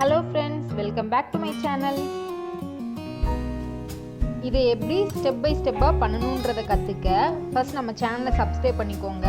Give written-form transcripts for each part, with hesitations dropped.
Hello friends, welcome back to my channel. இதை எப்படி step by ஸ்டெப்பாக பண்ணணுன்றதை கற்றுக்க ஃபர்ஸ்ட் நம்ம சேனலை சப்ஸ்கிரைப் பண்ணிக்கோங்க.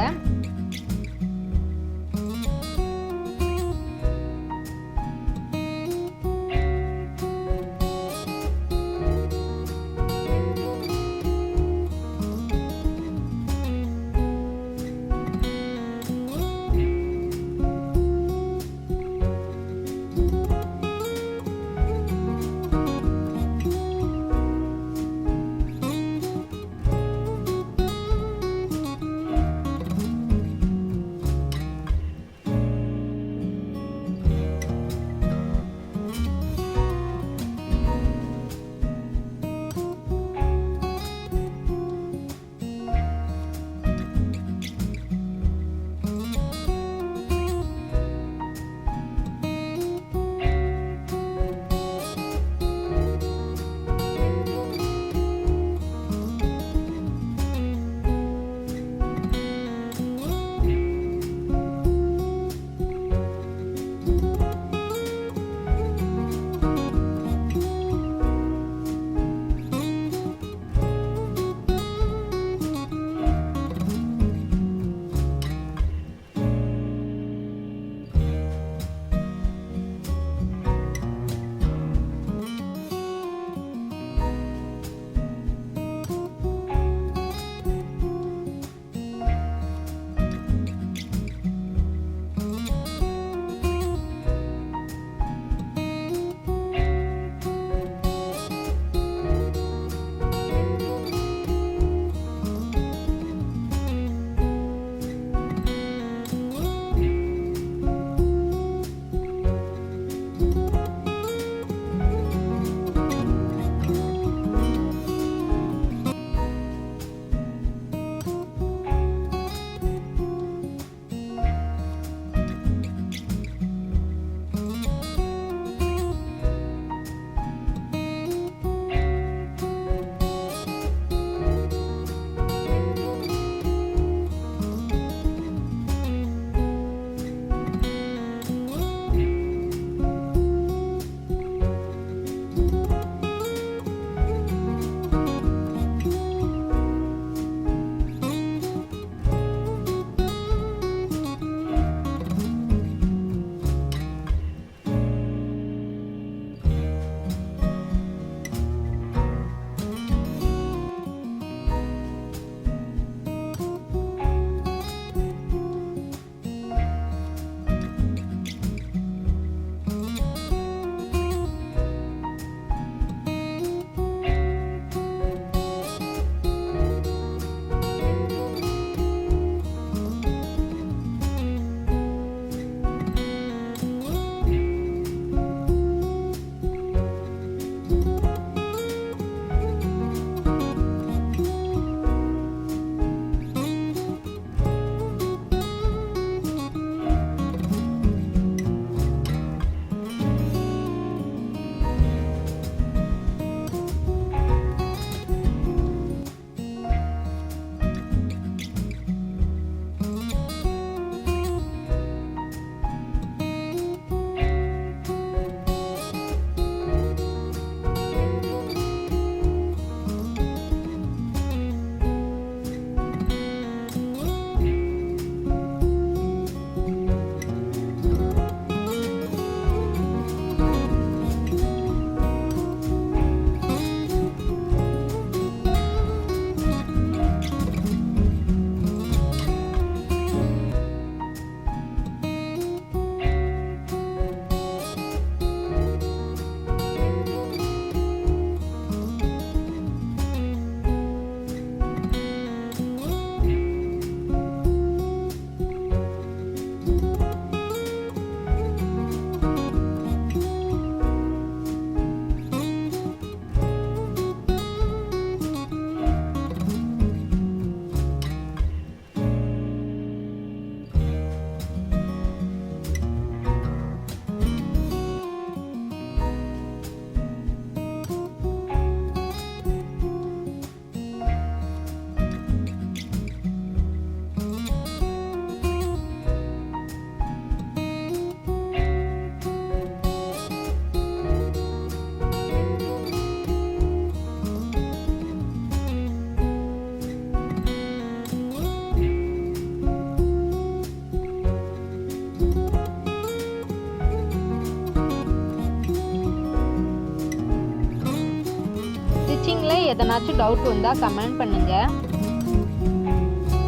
எதனாச்சும் டவுட் வந்தால் கமெண்ட் பண்ணுங்கள்.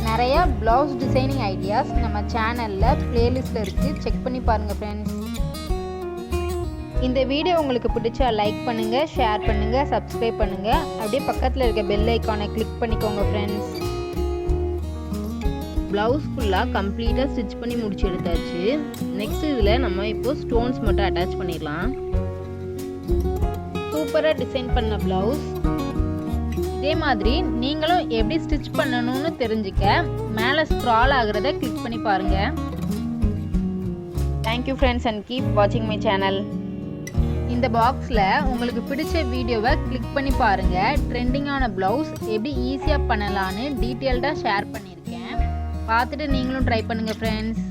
நிறைய ப்ளவுஸ் டிசைனிங் ஐடியாஸ் நம்ம சேனலில் பிளேலிஸ்ட்டில் இருக்குது, செக் பண்ணி பாருங்கள் ஃப்ரெண்ட்ஸ். இந்த வீடியோ உங்களுக்கு பிடிச்சா லைக் பண்ணுங்கள், ஷேர் பண்ணுங்கள், சப்ஸ்கிரைப் பண்ணுங்கள். அப்படியே பக்கத்தில் இருக்க பெல் ஐக்கானை கிளிக் பண்ணிக்கோங்க ஃப்ரெண்ட்ஸ். ப்ளவுஸ் ஃபுல்லாக கம்ப்ளீட்டாக ஸ்டிச் பண்ணி முடிச்சு எடுத்தாச்சு. நெக்ஸ்ட் இதில் நம்ம இப்போது ஸ்டோன்ஸ் மட்டும் அட்டாச் பண்ணிடலாம். சூப்பராக டிசைன் பண்ண ப்ளவுஸ். இதே மாதிரி நீங்களும் எப்படி ஸ்டிச் பண்ணணும்னு தெரிஞ்சுக்க மேலே ஸ்க்ரால் ஆகுறத கிளிக் பண்ணி பாருங்கள். தேங்க்யூ ஃப்ரெண்ட்ஸ் அண்ட் கீப் வாட்சிங் மை சேனல். இந்த பாக்ஸில் உங்களுக்கு பிடிச்ச வீடியோவை கிளிக் பண்ணி பாருங்கள். ட்ரெண்டிங்கான ப்ளவுஸ் எப்படி ஈஸியாக பண்ணலான்னு டீட்டெயில்டாக ஷேர் பண்ணியிருக்கேன். பார்த்துட்டு நீங்களும் ட்ரை பண்ணுங்கள் ஃப்ரெண்ட்ஸ்.